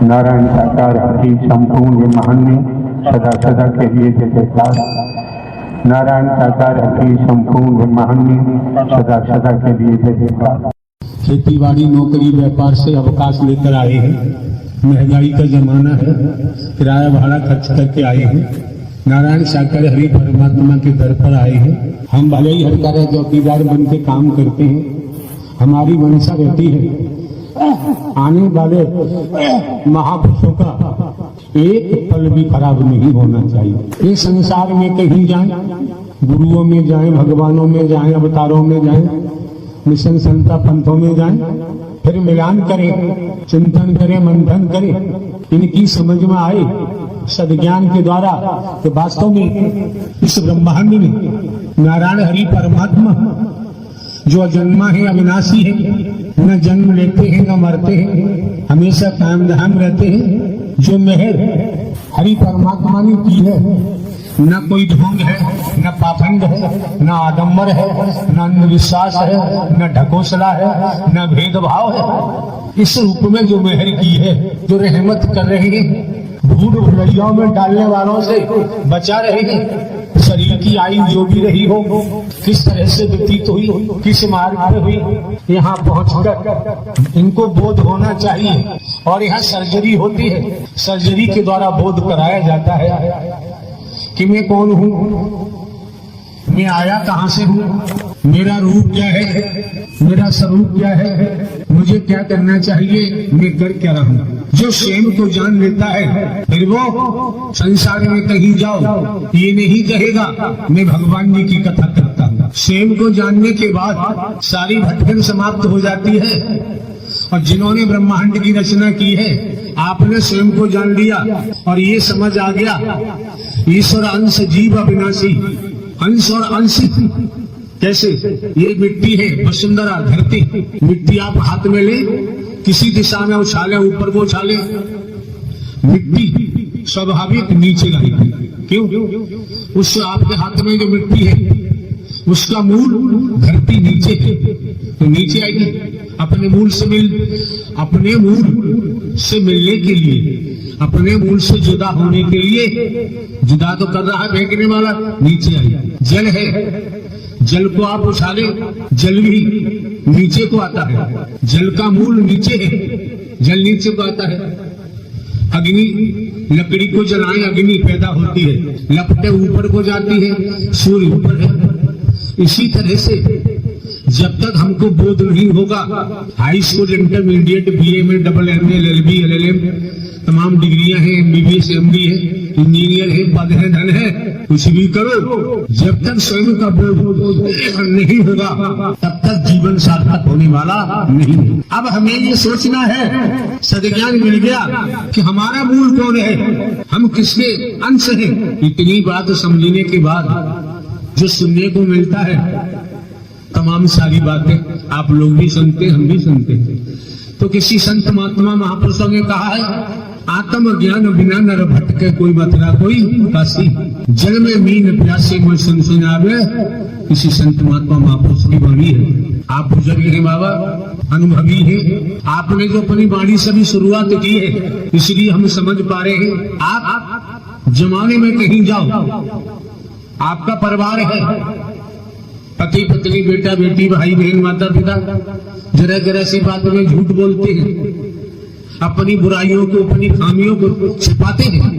नारायण साकार की संपूर्ण ब्रह्मांड सदा सदा के लिए जय जयकार। नारायण साकार की संपूर्ण ब्रह्मांड सदा सदा के लिए जय जयकार। खेतीबाड़ी नौकरी व्यापार से अवकाश लेकर आए हैं। महंगाई का जमाना है, किराया भाड़ा खर्च करके आए हैं। नारायण साकार हरि परमात्मा के दर पर आए हैं। हम भले ही हरकारा चौकीदार बन के काम करते हैं, हमारी मंशा रहती है आने वाले महापुरुषों का एक पल भी खराब नहीं होना चाहिए। इस संसार में कहीं जाएं, गुरुओं में जाएं, भगवानों में जाएं, अवतारों में जाएं, मिशन संता पंथों में जाएं, फिर मिलान करें, चिंतन करें, मंथन करें, इनकी समझ में आए सद्ज्ञान के द्वारा कि वास्तव में इस ब्रह्मांड में नारायण हरि परमात्मा जो अजन्मा है, अविनाशी है, न जन्म लेते हैं न मरते हैं, हमेशा कायम धाम रहते हैं। जो मेहर हरि परमात्मा ने की है, न कोई ढोंग है, न पाखंड है, न आडम्बर है, न अंधविश्वास है, न ढकोसला है, न भेदभाव है। इस रूप में जो मेहर की है, जो रहमत कर रहे हैं, भूल भुलैयाओं में डालने वालों से बचा रहे हैं। शरीर की आयु जो भी रही हो, किस तरह से व्यतीत हुई, किस मार्ग पर हुई, यहाँ पहुंचकर इनको बोध होना चाहिए। और यहाँ सर्जरी होती है, सर्जरी के द्वारा बोध कराया जाता है कि मैं कौन हूँ, मैं आया कहाँ से हूँ, मेरा रूप क्या है, मेरा स्वरूप क्या है, मुझे क्या करना चाहिए, मैं कर क्या रहा हूँ। जो स्वयं को जान लेता है, फिर वो संसार में कहीं जाओ ये नहीं कहेगा मैं भगवान जी की कथा करता हूँ। स्वयं को जानने के बाद सारी भटकन समाप्त हो जाती है। और जिन्होंने ब्रह्मांड की रचना की है, आपने स्वयं को जान लिया और ये समझ आ गया ईश्वर अंश जीव अविनाशी, अंश और अंश कैसे। ये मिट्टी है, वसुंधरा धरती, मिट्टी आप हाथ में ले, किसी दिशा में उछाले, ऊपर को उछाले, मिट्टी स्वाभाविक नीचे आएगी। क्यों? उस आपके हाथ में जो मिट्टी है उसका मूल धरती नीचे है, तो नीचे आएगी। अपने मूल से मिलने के लिए, अपने मूल से जुदा होने के लिए, जुदा तो कर रहा है फेंकने वाला, नीचे आएगी। जल है, जल को आप उछाले, जल भी नीचे को आता है। जल का मूल नीचे है, जल नीचे को आता है। अग्नि, लकड़ी को जलाएं, अग्नि पैदा होती है, लपटें ऊपर को जाती है, सूर्य ऊपर है। इसी तरह से जब तक हमको बोध नहीं होगा, हाई स्कूल, इंटरमीडिएट, बीए में डबल एमए, एलएलबी, एलएलएम तमाम डिग्रियां हैं, एमबीबीएस, एमडी है, इंजीनियर है, पद है, धन है, कुछ भी करो, जब तक स्वयं का बोध नहीं होगा तब तक जीवन सार्थक होने वाला नहीं। अब हमें ये सोचना है, सद्ज्ञान मिल गया कि हमारा मूल कौन है, हम किसके अंश हैं। इतनी बात समझने के बाद जो सुनने को मिलता है, तमाम सारी बातें आप लोग भी सुनते, हम भी सुनते। तो किसी संत महात्मा महापुरुषों ने कहा है, आत्म ज्ञान बिना नर भटके कोई मथुरा कोई काशी, जल में मीन प्यासे में सुन सुनावे। किसी संत महात्मा महापुरुष की वाणी है। आप बुजुर्ग हैं बाबा, अनुभवी हैं, आपने जो अपनी वाणी से भी शुरुआत की है, इसलिए हम समझ पा रहे हैं। आप जमाने में कहीं जाओ, आपका परिवार है, पति पत्नी, बेटा बेटी, भाई बहन, माता पिता, जरा जरा सी बात में झूठ बोलते हैं, अपनी बुराइयों को, अपनी खामियों को छिपाते हैं।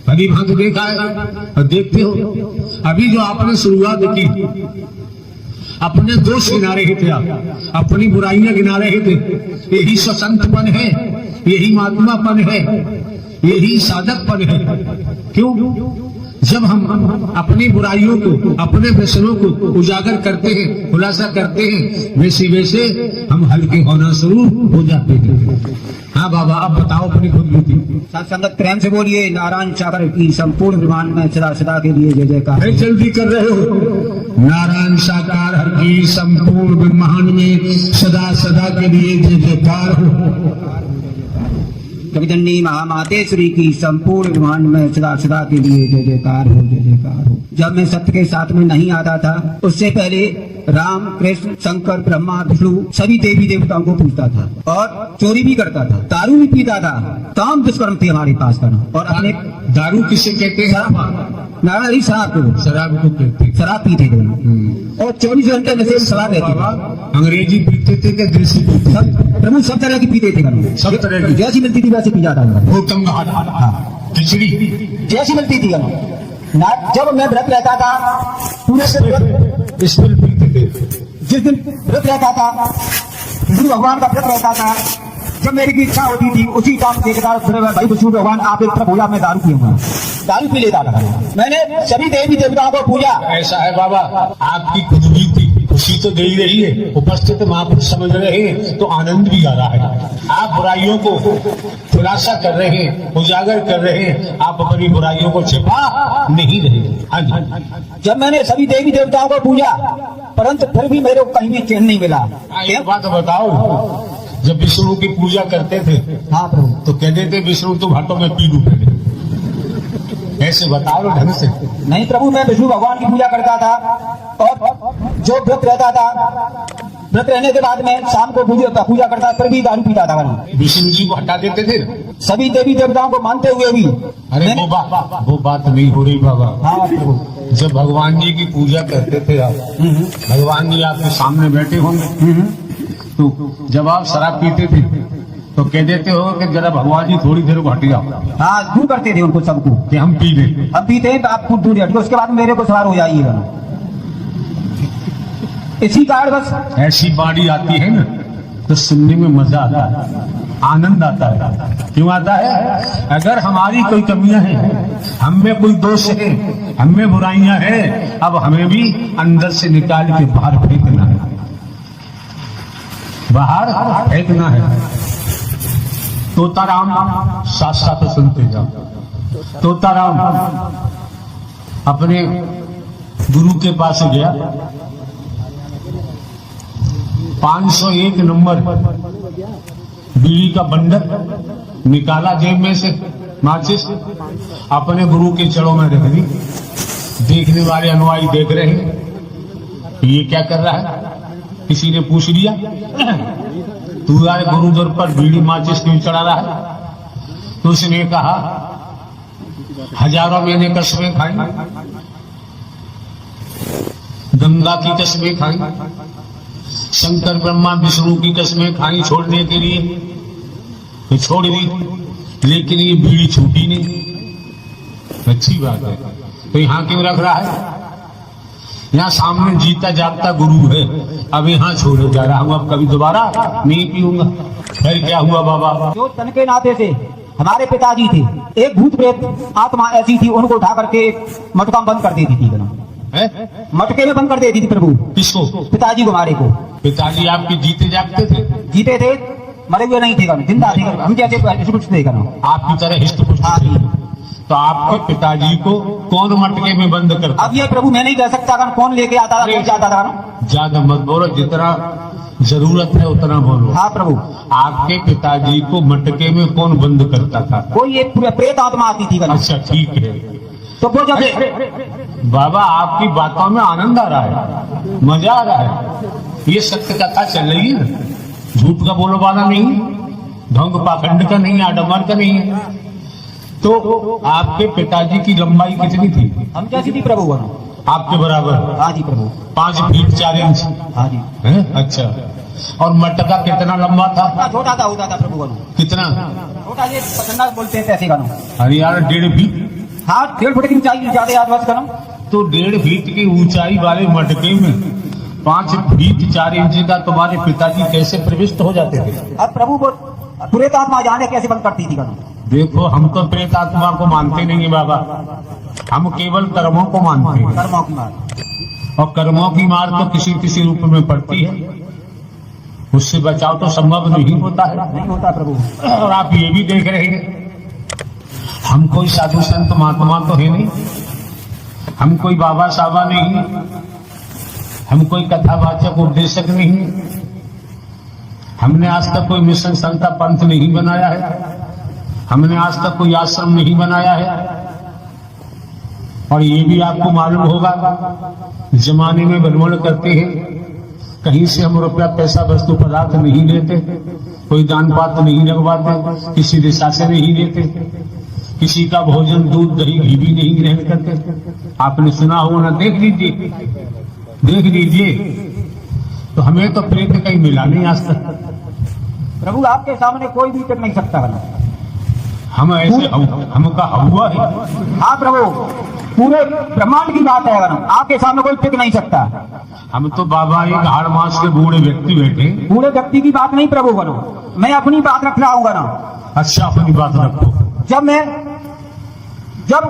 कभी भाग देखा है और देखते हो। अभी जो आपने शुरुआत की, अपने दोष गिना रहे थे, आप अपनी बुराइयां गिना रहे थे, यही स्वसंतपन है, यही महात्मापन है, यही साधकपन है। क्यों? जब हम अपनी बुराइयों को, अपने व्यसनों को उजागर करते हैं, खुलासा करते हैं, वैसे वैसे हम हल्के होना शुरू हो जाते हैं। हाँ बाबा, अब बताओ अपनी खुद बीती। संगत प्रेम से बोलिए, नारायण सागर की संपूर्ण ब्रह्मांड में सदा सदा के लिए जय जयकार। जल्दी कर रहे हो। नारायण साकार हर की संपूर्ण ब्रह्मांड में सदा सदा के लिए जय जयकार हो। कविजननी महामातेश्वरी की संपूर्ण ब्रह्मांड में सदा सदा के लिए जय जयकार हो, जय जयकार हो। जब मैं सत्य के साथ में नहीं आता था, उससे पहले राम कृष्ण शंकर ब्रह्मा विष्णु सभी देवी देवताओं को पूजता था और चोरी भी करता था, दारू भी पीता था, तमाम दुष्कर्म थे हमारे पास करना। और अपने दारू किसे कहते हैं? नारायण शराब को, शराब को कहते हैं। शराब पीते थे और 24 घंटे नशे में सवार रहते थे। अंग्रेजी पीते थे कि देसी पीते थे? प्रभु सब तरह की पीते थे करना, सब तरह की, जैसी मिलती थी वैसे पी जाता था। वो खिचड़ी जैसी मिलती थी ना। जब मैं व्रत रहता था पूरे से व्रत, स्पिल पीते थे। जिस दिन व्रत रहता था, गुरु भगवान का व्रत रहता था, जब मेरी की इच्छा होती थी उसी काम देखता भाई विष्णु भगवान आप एक तरफ हो जा, मैं दारू पीऊंगा, दारू पी लेता था। मैंने सभी देवी देवताओं को पूजा। ऐसा है बाबा, आपकी खुद भी थी, खुशी तो दे ही रही है, उपस्थित महापुरुष समझ रहे हैं तो आनंद भी आ रहा है। आप बुराइयों को खुलासा कर रहे हैं, उजागर कर रहे हैं, आप अपनी बुराइयों को छिपा नहीं रहे। हाँ जी। जब मैंने सभी देवी देवताओं को पूजा, परंतु फिर भी मेरे को कहीं भी चैन नहीं मिला। एक बात बताओ, जब विष्णु की पूजा करते थे, हाँ प्रभु, तो कहते थे विष्णु तुम हटो मैं पी लूं पहले, ऐसे बताओ ढंग से। नहीं प्रभु, मैं विष्णु भगवान की पूजा करता था और जो व्रत रहता था, व्रत रहने के बाद में शाम को पूजा करता, फिर भी दारू पीता था। विष्णु जी को हटा देते थे सभी देवी देवताओं को मानते हुए भी। अरे वो बात नहीं हो रही बाबा। हाँ प्रभु, जब भगवान जी की पूजा करते थे आप, भगवान जी आपके सामने बैठे होंगे, तो जब आप शराब पीते थे तो कह देते हो कि जरा भगवान जी थोड़ी देर को हट जाओ। हाँ, दूर करते थे उनको सबको कि हम पी लें। अब पीते हैं तो आप खुद दूर हटो, उसके बाद मेरे को सवार हो जाइएगा। इसी कारण बस ऐसी बाड़ी आती है ना तो सुनने में मजा आता है, आनंद आता है। क्यों आता है? अगर हमारी कोई कमियां हैं, हम में कोई दोष है, हम में बुराइयां हैं, अब हमें भी अंदर से निकाल के बाहर फेंकना है, बाहर फेंकना है। तोताराम साथ साथ सुनते जाओ। तोताराम अपने गुरु के पास गया, 501 नंबर बीड़ी का बंडल निकाला जेब में से, माचिस अपने गुरु के चरणों में रख दी। देखने वाले अनुयायी देख रहे हैं ये क्या कर रहा है। किसी ने पूछ लिया तू यार गुरु दर पर बीड़ी माचिस क्यों चढ़ा रहा है? तो उसने कहा हजारों मैंने कसमें खाई, गंगा की कसमें खाई, शंकर ब्रह्मा विष्णु की कसमें खाई छोड़ने के लिए, तो छोड़ दी, लेकिन ये बीड़ी छूटी नहीं। अच्छी बात है, तो यहाँ क्यों रख रहा है? यहाँ सामने जीता जागता गुरु है, अब यहाँ छोड़े जा रहा हूँ, अब कभी दोबारा नहीं पीऊंगा। फिर क्या हुआ बाबा? जो तन के नाते से हमारे पिताजी थे, एक भूत प्रेत आत्मा ऐसी थी, उनको उठा करके मटका बंद कर देती थी, मटके में बंद कर देती थी प्रभु। किसको? पिताजी को, हमारे को। पिताजी आपके जीते जागते थे? जीते थे, मरे हुए नहीं थे, जिंदा थे, हम जैसे हिष्ट थे। आपकी तरह हिष्ट पुष्ट थे। तो आपके पिताजी को कौन मटके में बंद करता? अब ये प्रभु मैं नहीं कह सकता कौन लेके आता था, कौन जाता था। ज्यादा मत बोलो, जितना जरूरत है उतना बोलो। हाँ प्रभु। आपके पिताजी को मटके में कौन बंद करता था? कोई एक प्रेत आत्मा आती थी। अच्छा ठीक है, तो वो जब बाबा आपकी बातों में आनंद आ रहा है, मजा आ रहा है, ये सत्य कथा चल रही है, झूठ का बोलो वाला नहीं, ढोंग पाखंड का नहीं, आडम्बर का नहीं है। तो आपके पिताजी की लंबाई कितनी थी? हम जैसी थी प्रभु। आपके बराबर? हाँ जी प्रभु। 5 फीट 4 इंच? हाँ जी। है? अच्छा, और मटका कितना लंबा था? छोटा था, होता था प्रभु। कितना छोटा, ये पचन्ना बोलते हैं ऐसे का। अरे यार 1.5 फीट? हाँ, 1.5 फुट की ऊंचाई, ज्यादा याद बस करो। तो 1.5 फीट की ऊंचाई वाले मटके में 5 फीट 4 इंच का तुम्हारे पिताजी कैसे प्रविष्ट हो जाते थे? अब प्रभु वो प्रेत आत्मा जाने कैसे बंद करती थी? देखो, हम तो प्रेत आत्मा को मानते नहीं है बाबा, हम केवल कर्मों को मानते हैं। कर्मों की मार, और कर्मों की मार तो किसी किसी रूप में पड़ती है, उससे बचाव तो संभव नहीं होता है। नहीं होता प्रभु। और आप ये भी देख रहे हैं, हम कोई साधु संत महात्मा तो है नहीं, हम कोई बाबा साहबा नहीं, हम कोई कथावाचक उपदेशक नहीं, हमने आज तक कोई मिशन संता पंथ नहीं बनाया है, हमने आज तक कोई आश्रम नहीं बनाया है। और ये भी आपको मालूम होगा, जमाने में भ्रमण करते हैं, कहीं से हम रुपया पैसा वस्तु पदार्थ नहीं लेते, कोई दान पात्र नहीं लगवाते, किसी दिशा से नहीं लेते, किसी का भोजन दूध दही घी भी नहीं ग्रहण करते। आपने सुना होगा ना, देख लीजिए। तो हमें तो प्रेत कहीं मिला नहीं आज तक। प्रभु आपके सामने कोई भी टिक नहीं सकता बना। हम ऐसे हमका हुआ है। हाँ प्रभु, पूरे ब्रह्मांड की बात है बना, आपके सामने कोई टिक नहीं सकता। हम तो बाबा एक हाड़ मास के बूढ़े व्यक्ति बैठे। बूढ़े व्यक्ति की बात नहीं प्रभु बनो, मैं अपनी बात रख रहा हूँ बना। अच्छा, अपनी बात रखो। जब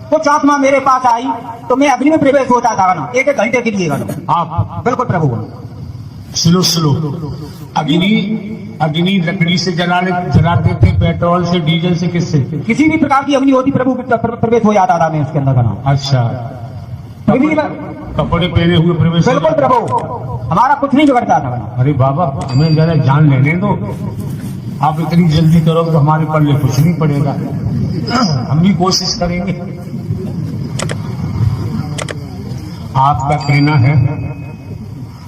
कुछ आत्मा मेरे पास आई तो मैं अग्नि में प्रवेश होता था बना, 1 घंटे के लिए बना। आप बिल्कुल प्रभु बनो। स्लो अग्नि लकड़ी से जलाते थे, पेट्रोल से, डीजल से, किससे? किसी भी प्रकार की अग्नि होती प्रभु, प्रवेश हो जाता था मैं उसके अंदर बना। अच्छा, कपड़े पहने हुए प्रवेश? बिल्कुल प्रभु, हमारा कुछ नहीं बिगड़ता था बना। अरे बाबा, हमें जरा जान लेने दो। आप इतनी जल्दी करोगे तो हमारे पल्ले कुछ नहीं पड़ेगा। हम भी कोशिश करेंगे। आपका कहना है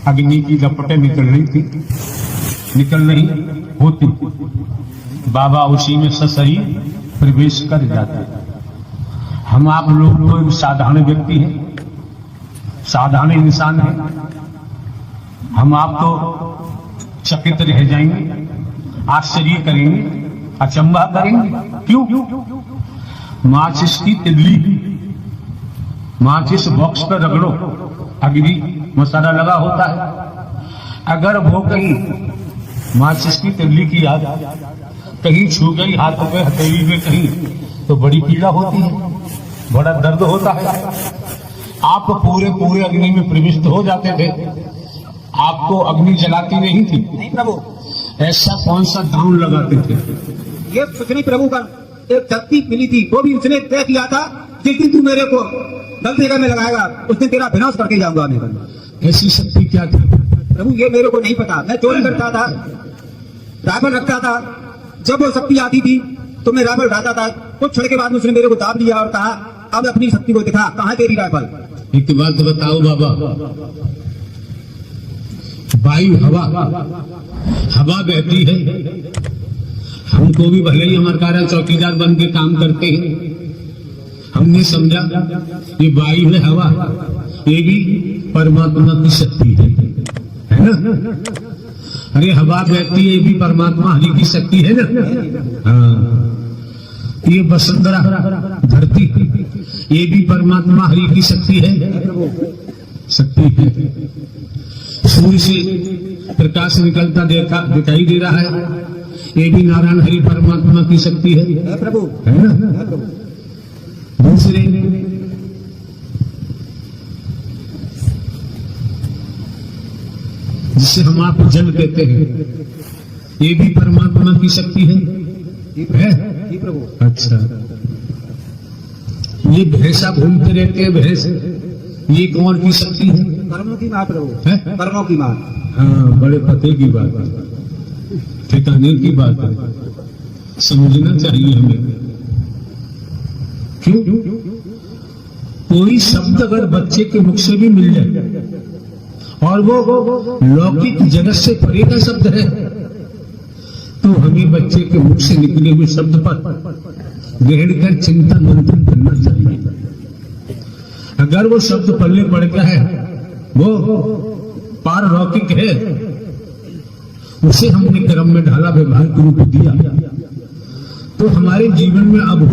अग्नि की लपटें निकल रही होती, बाबा उसी में सही प्रवेश कर जाते। हम आप लोग तो साधारण व्यक्ति हैं, साधारण इंसान हैं, हम आप तो चकित रह जाएंगे, आश्चर्य करेंगे, अचंभा करेंगे। क्यों? माचिस की तिल्ली, माचिस बॉक्स पर रगड़ो, अग्नि मसाला लगा होता है। अगर वो कहीं माचिस की तिल्ली की याद कहीं छू गई हाथ पे, हथेली में कहीं, तो बड़ी पीड़ा होती है, बड़ा दर्द होता है। आप पूरे अग्नि में प्रविष्ट हो जाते थे, आपको अग्नि जलाती नहीं थी। नहीं प्रभु। ऐसा कौन सा दांव लगाते थे? ये कुछ नहीं प्रभु का एक शक्ति मिली थी, वो भी उसने तय किया था, जिस दिन तू मेरे को गलत जगह में लगाएगा उस दिन तेरा विनाश करके जाऊंगा मैं। ऐसी शक्ति क्या थी प्रभु? ये मेरे को नहीं पता। मैं चोरी करता था, राइफल रखता था, जब वो शक्ति आती थी तो मैं राइफल उठाता था। कुछ क्षण के बाद उसने मेरे को दाब दिया और कहा, अब अपनी शक्ति को दिखा, कहाँ तेरी राइफल? एक बात बताओ बाबा, वायु हवा बहती है, हमको भी भले ही हमारे कार्य चौकीदार बन के काम करते हैं, हमने समझा ये वायु है, हवा, ये भी परमात्मा की शक्ति है ना? अरे हवा बहती है, ये भी परमात्मा हरि की शक्ति है ना? हाँ। ये वसुंधरा धरती, ये भी परमात्मा हरि की शक्ति है। सूर्य से प्रकाश निकलता दिखाई दे रहा है, ये भी नारायण हरि परमात्मा की शक्ति है प्रभु, है ना? दूसरे जिसे हम आप जल कहते हैं, ये भी परमात्मा की शक्ति है। जी प्रभु। अच्छा, ये भैंसा घूमते रहते हैं, भैंस, ये कौन की शक्ति है? कर्मों की मां प्रभु, कर्मों की मां। हाँ, बड़े पते की बात है, ठिकाने की बात है, समझना चाहिए हमें। क्यों? कोई शब्द अगर बच्चे के मुख से भी मिल जाए और वो लौकिक जगत से परे का शब्द है, तो हमें बच्चे के मुख से निकले हुए शब्द पर ग्रहण कर चिंतन मंथन करना चाहिए। अगर वो शब्द पल्ले पड़ गया है, वो पारलौकिक है, उसे हमने कर्म में ढाला, व्यवहार के रूप दिया, तो हमारे जीवन में अभूत